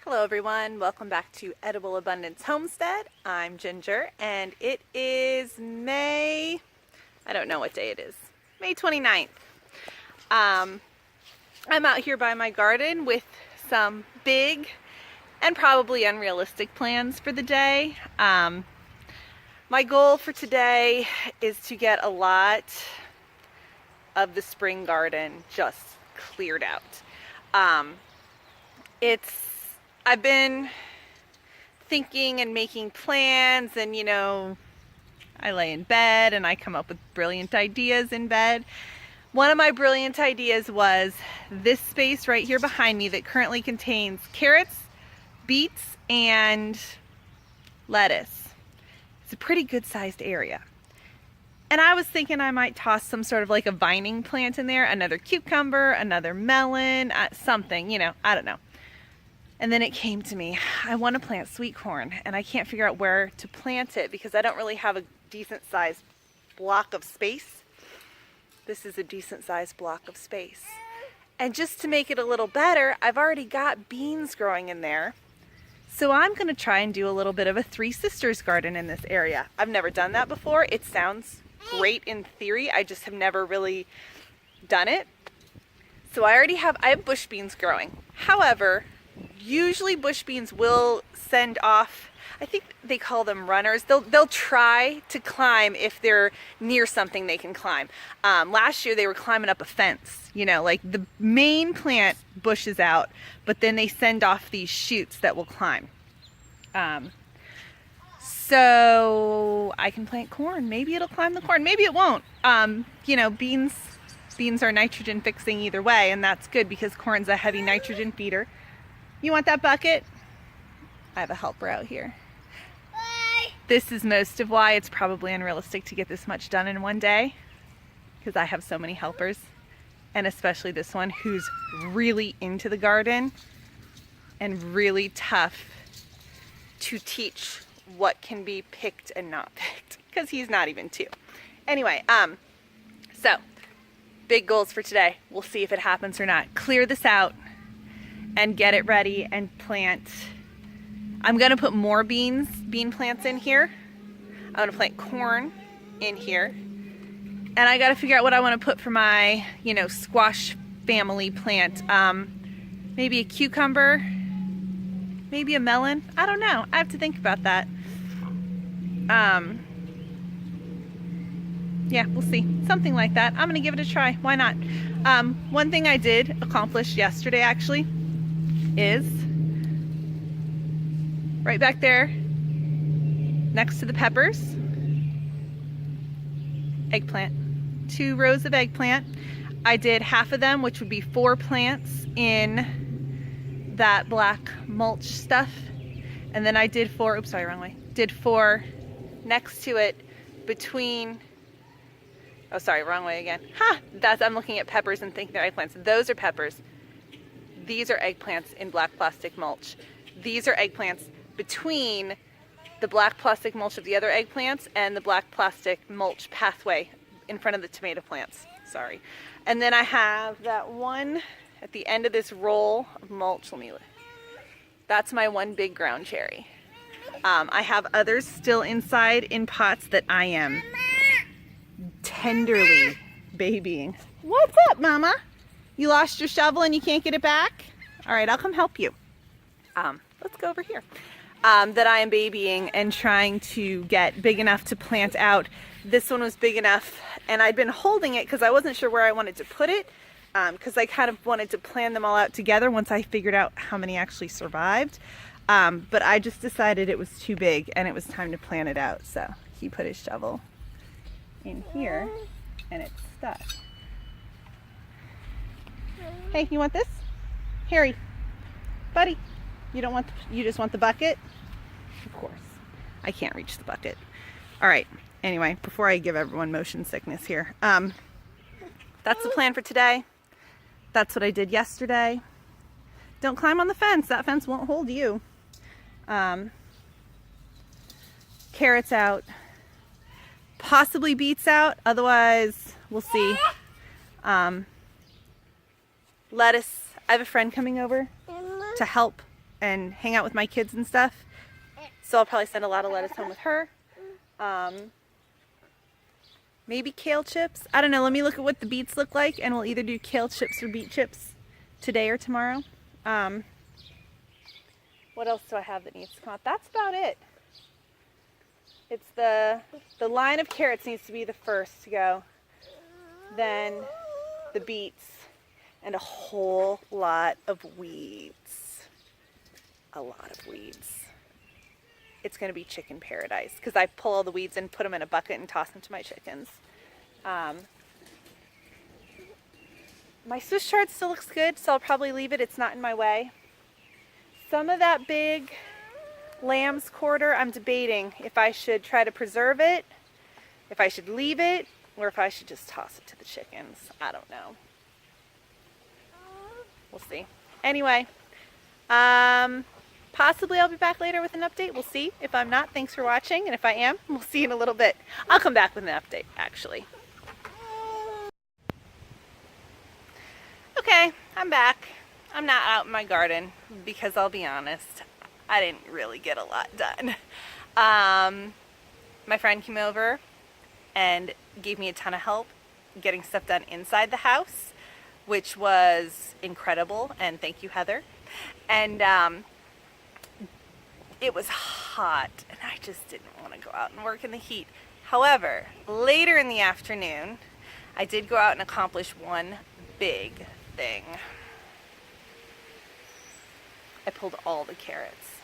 Hello everyone, welcome back to Edible Abundance Homestead. I'm Ginger and it is I don't know what day it is, May 29th. I'm out here by my garden with some big and probably unrealistic plans for the day. My goal for today is to get a lot of the spring garden just cleared out. I've been thinking and making plans, and I lay in bed and I come up with brilliant ideas in bed. One of my brilliant ideas was this space right here behind me that currently contains carrots, beets, and lettuce. It's a pretty good sized area. And I was thinking I might toss some sort of like a vining plant in there, another cucumber, another melon, something, I don't know. And then it came to me, I want to plant sweet corn and I can't figure out where to plant it because I don't really have a decent sized block of space. This is a decent sized block of space. And just to make it a little better, I've already got beans growing in there. So I'm going to try and do a little bit of a Three Sisters garden in this area. I've never done that before. It sounds great in theory. I just have never really done it. So I have bush beans growing. However, usually bush beans will send off, I think they call them runners. They'll try to climb if they're near something they can climb. Last year they were climbing up a fence, like the main plant bushes out, but then they send off these shoots that will climb. So I can plant corn. Maybe it'll climb the corn. Maybe it won't. Beans are nitrogen fixing either way, and that's good because corn's a heavy nitrogen feeder. You want that bucket? I have a helper out here. Bye. This is most of why it's probably unrealistic to get this much done in one day, because I have so many helpers, and especially this one who's really into the garden and really tough to teach what can be picked and not picked, because he's not even 2. Anyway, so big goals for today. We'll see if it happens or not. Clear this out and get it ready and plant. I'm gonna put more bean plants in here. I'm gonna plant corn in here. And I gotta figure out what I wanna put for my, squash family plant. Maybe a cucumber, maybe a melon. I don't know, I have to think about that. Yeah, we'll see, something like that. I'm gonna give it a try, why not? One thing I did accomplish yesterday actually is right back there next to the peppers, eggplant, 2 rows of eggplant. I did half of them, which would be 4 plants in that black mulch stuff, and then I did 4, oops, sorry, wrong way, did 4 next to it between, oh sorry, wrong way again, I'm looking at peppers and thinking they're eggplants. Those are peppers. These are eggplants in black plastic mulch. These are eggplants between the black plastic mulch of the other eggplants and the black plastic mulch pathway in front of the tomato plants. Sorry. And then I have that one at the end of this roll of mulch. That's my one big ground cherry. I have others still inside in pots that I am tenderly babying. What's up, Mama? You lost your shovel and you can't get it back? All right, I'll come help you. Let's go over here. That I am babying and trying to get big enough to plant out. This one was big enough, and I'd been holding it because I wasn't sure where I wanted to put it, because I kind of wanted to plan them all out together once I figured out how many actually survived. But I just decided it was too big and it was time to plant it out. So he put his shovel in here and it's stuck. Hey, you want this? Harry, buddy, you just want the bucket? Of course, I can't reach the bucket. All right, anyway, before I give everyone motion sickness here, that's the plan for today. That's what I did yesterday. Don't climb on the fence. That fence won't hold you. Carrots out, possibly beets out, otherwise we'll see. Lettuce, I have a friend coming over to help and hang out with my kids and stuff. So I'll probably send a lot of lettuce home with her. Maybe kale chips. I don't know. Let me look at what the beets look like, and we'll either do kale chips or beet chips today or tomorrow. What else do I have that needs to come out? That's about it. It's the line of carrots needs to be the first to go. Then the beets and a whole lot of weeds. A lot of weeds. It's going to be chicken paradise because I pull all the weeds and put them in a bucket and toss them to my chickens. My Swiss chard still looks good, so I'll probably leave it. It's not in my way. Some of that big lamb's quarter, I'm debating if I should try to preserve it, if I should leave it, or if I should just toss it to the chickens. I don't know. We'll see. Anyway, possibly I'll be back later with an update. We'll see. If I'm not, thanks for watching. And if I am, we'll see in a little bit. I'll come back with an update, actually. Okay, I'm back. I'm not out in my garden because I'll be honest, I didn't really get a lot done. My friend came over and gave me a ton of help getting stuff done inside the house, which was incredible. And thank you, Heather. And it was hot and I just didn't want to go out and work in the heat. However, later in the afternoon, I did go out and accomplish one big thing. I pulled all the carrots.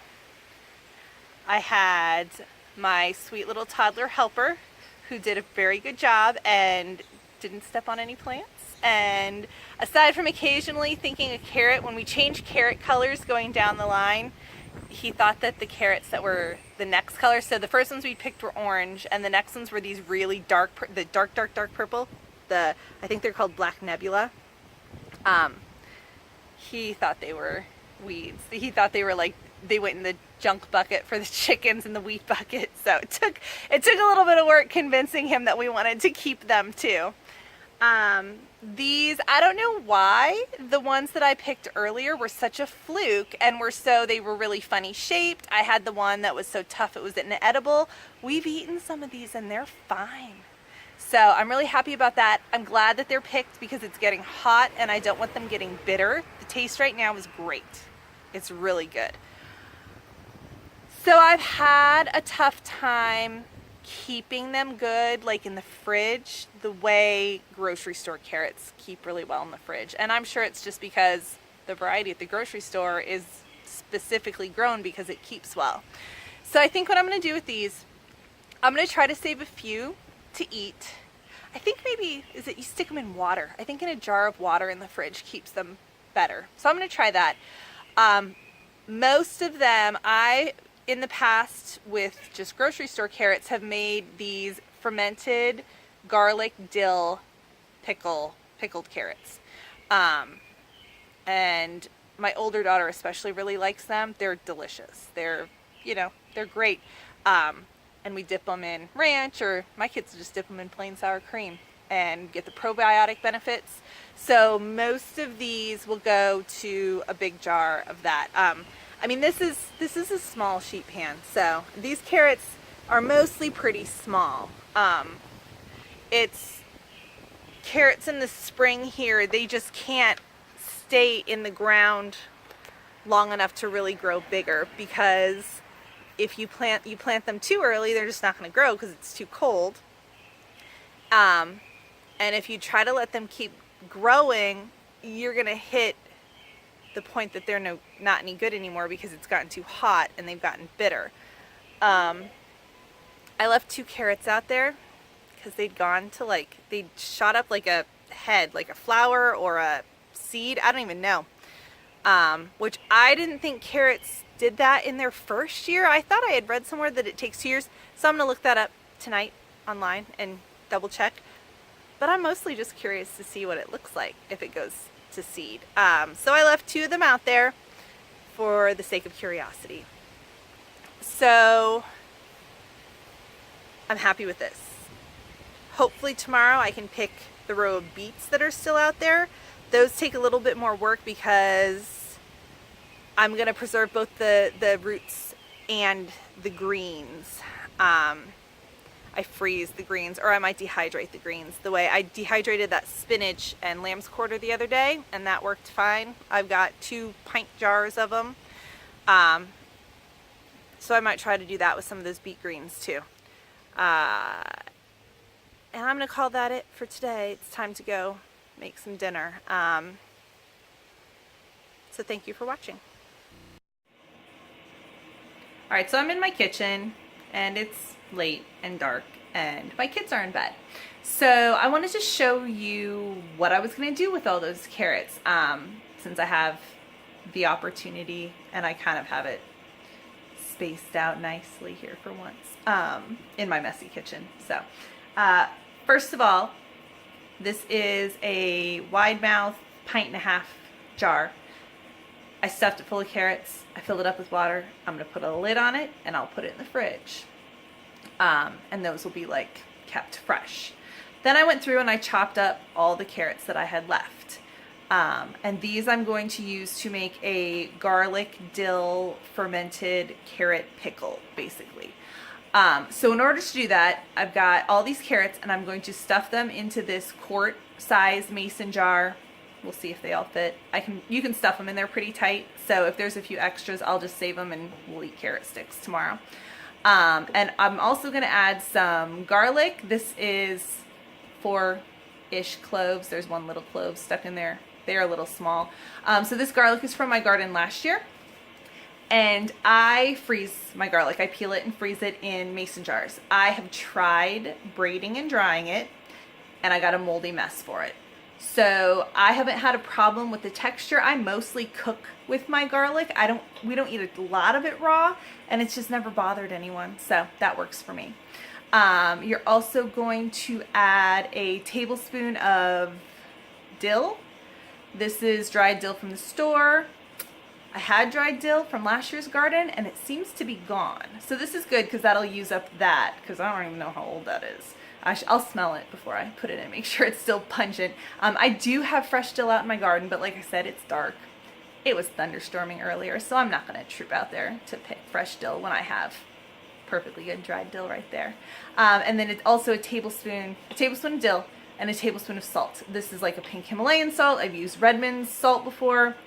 I had my sweet little toddler helper who did a very good job and didn't step on any plants. And aside from occasionally thinking a carrot, when we changed carrot colors going down the line, he thought that the carrots that were the next color, so the first ones we picked were orange, and the next ones were these really dark purple. I think they're called Black Nebula. He thought they were weeds. He thought they were like, they went in the junk bucket for the chickens in the weed bucket. So it took a little bit of work convincing him that we wanted to keep them too. These, I don't know why the ones that I picked earlier were such a fluke and they were really funny shaped. I had the one that was so tough it was inedible. We've eaten some of these and they're fine. So I'm really happy about that. I'm glad that they're picked because it's getting hot and I don't want them getting bitter. The taste right now is great. It's really good. So I've had a tough time keeping them good, like in the fridge, the way grocery store carrots keep really well in the fridge. And I'm sure it's just because the variety at the grocery store is specifically grown because it keeps well. So I think what I'm going to do with these, I'm going to try to save a few to eat. I think maybe, you stick them in water. I think in a jar of water in the fridge keeps them better. So I'm going to try that. Most of them, in the past with just grocery store carrots, have made these fermented garlic dill pickled carrots. And my older daughter especially really likes them. They're delicious. They're great. And we dip them in ranch, or my kids just dip them in plain sour cream and get the probiotic benefits. So most of these will go to a big jar of that. I mean, this is a small sheet pan, so these carrots are mostly pretty small. It's carrots in the spring here, they just can't stay in the ground long enough to really grow bigger, because if you plant them too early, they're just not going to grow because it's too cold. And if you try to let them keep growing, you're going to hit the point that they're not any good anymore because it's gotten too hot and they've gotten bitter. I left 2 carrots out there because they'd gone to they'd shot up like a head, like a flower or a seed. I don't even know. Which I didn't think carrots did that in their first year. I thought I had read somewhere that it takes 2 years. So I'm going to look that up tonight online and double check. But I'm mostly just curious to see what it looks like if it goes to seed. So I left 2 of them out there for the sake of curiosity. So I'm happy with this. Hopefully tomorrow I can pick the row of beets that are still out there. Those take a little bit more work because I'm gonna preserve both the roots and the greens. I freeze the greens, or I might dehydrate the greens. The way I dehydrated that spinach and lamb's quarter the other day, and that worked fine. I've got 2 pint jars of them. So I might try to do that with some of those beet greens too. And I'm gonna call that it for today. It's time to go make some dinner. So thank you for watching. All right, so I'm in my kitchen and it's late and dark and my kids are in bed. So I wanted to show you what I was gonna do with all those carrots, since I have the opportunity and I kind of have it spaced out nicely here for once, in my messy kitchen. So first of all, this is a wide mouth 1.5 pint jar. I stuffed it full of carrots. I filled it up with water. I'm gonna put a lid on it and I'll put it in the fridge. And those will be like kept fresh. Then I went through and I chopped up all the carrots that I had left. And these I'm going to use to make a garlic dill fermented carrot pickle, basically. So in order to do that, I've got all these carrots and I'm going to stuff them into this quart size mason jar. We'll see if they all fit. You can stuff them in there pretty tight. So if there's a few extras, I'll just save them and we'll eat carrot sticks tomorrow. And I'm also gonna add some garlic. This is 4-ish cloves. There's 1 little clove stuck in there. They're a little small. So this garlic is from my garden last year. And I freeze my garlic. I peel it and freeze it in mason jars. I have tried braiding and drying it and I got a moldy mess for it. So I haven't had a problem with the texture. I mostly cook with my garlic. We don't eat a lot of it raw and it's just never bothered anyone. So that works for me. You're also going to add a tablespoon of dill. This is dried dill from the store. I had dried dill from last year's garden and it seems to be gone. So this is good because that'll use up that, because I don't even know how old that is. I'll smell it before I put it in, make sure it's still pungent. I do have fresh dill out in my garden, but like I said, it's dark. It was thunderstorming earlier, so I'm not gonna troop out there to pick fresh dill when I have perfectly good dried dill right there. And then it's also a tablespoon of dill and a tablespoon of salt. This is like a pink Himalayan salt. I've used Redmond's salt before.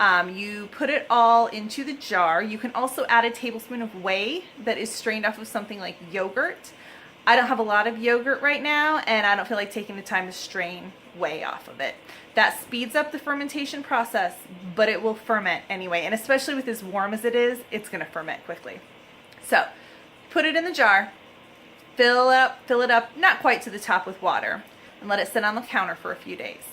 You put it all into the jar. You can also add a tablespoon of whey that is strained off of something like yogurt. I don't have a lot of yogurt right now and I don't feel like taking the time to strain whey off of it. That speeds up the fermentation process, but it will ferment anyway. And especially with as warm as it is, it's gonna ferment quickly. So put it in the jar, fill it up, not quite to the top with water, and let it sit on the counter for a few days.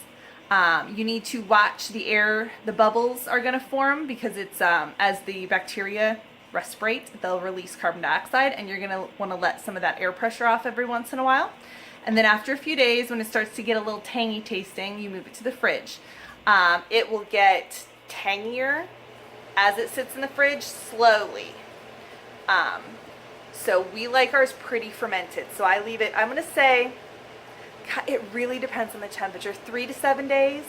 You need to watch the bubbles are gonna form because it's, as the bacteria respirate, they'll release carbon dioxide and you're gonna wanna let some of that air pressure off every once in a while. And then after a few days, when it starts to get a little tangy tasting, you move it to the fridge. It will get tangier as it sits in the fridge slowly. So we like ours pretty fermented. So I leave it, I'm gonna say, it really depends on the temperature, 3 to 7 days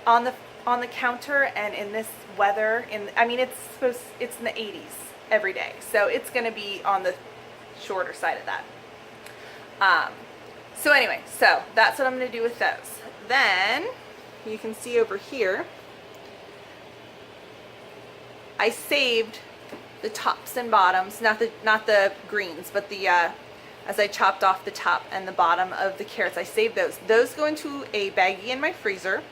on the counter, and in this weather, it's in the 80s every day. So it's gonna be on the shorter side of that. So anyway, so that's what I'm gonna do with those. Then you can see over here, I saved the tops and bottoms, not the greens, but the as I chopped off the top and the bottom of the carrots, I saved those. Those go into a baggie in my freezer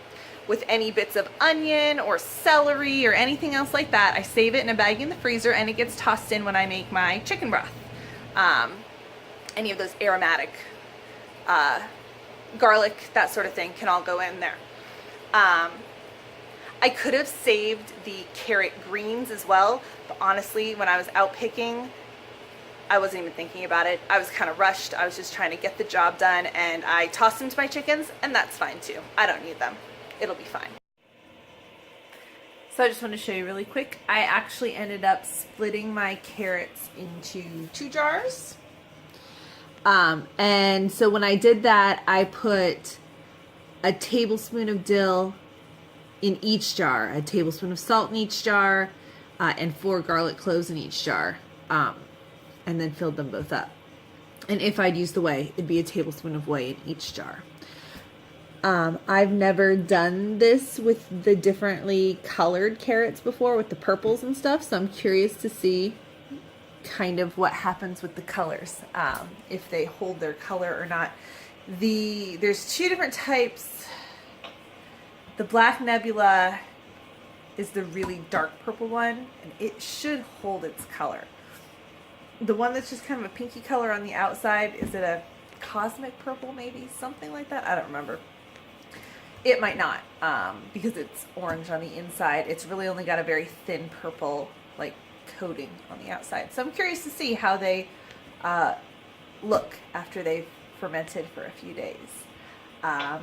with any bits of onion or celery or anything else like that. I save it in a baggie in the freezer and it gets tossed in when I make my chicken broth. Any of those aromatic, garlic, that sort of thing can all go in there. I could have saved the carrot greens as well, but honestly, when I was out picking, I wasn't even thinking about it. I was kind of rushed. I was just trying to get the job done, and I tossed them to my chickens, and that's fine too. I don't need them. It'll be fine. So I just want to show you really quick. I actually ended up splitting my carrots into 2 jars. And so when I did that, I put a tablespoon of dill in each jar, a tablespoon of salt in each jar, and 4 garlic cloves in each jar, and then filled them both up. And if I'd use the whey, it'd be a tablespoon of whey in each jar. I've never done this with the differently colored carrots before, with the purples and stuff, so I'm curious to see kind of what happens with the colors, if they hold their color or not. There's 2 different types. The Black Nebula is the really dark purple one, and it should hold its color. The one that's just kind of a pinky color on the outside, is it a cosmic purple maybe? Something like that? I don't remember. It might not, because it's orange on the inside. It's really only got a very thin purple like coating on the outside. So I'm curious to see how they look after they've fermented for a few days.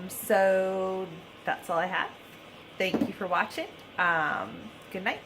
So that's all I have. Thank you for watching. Good night.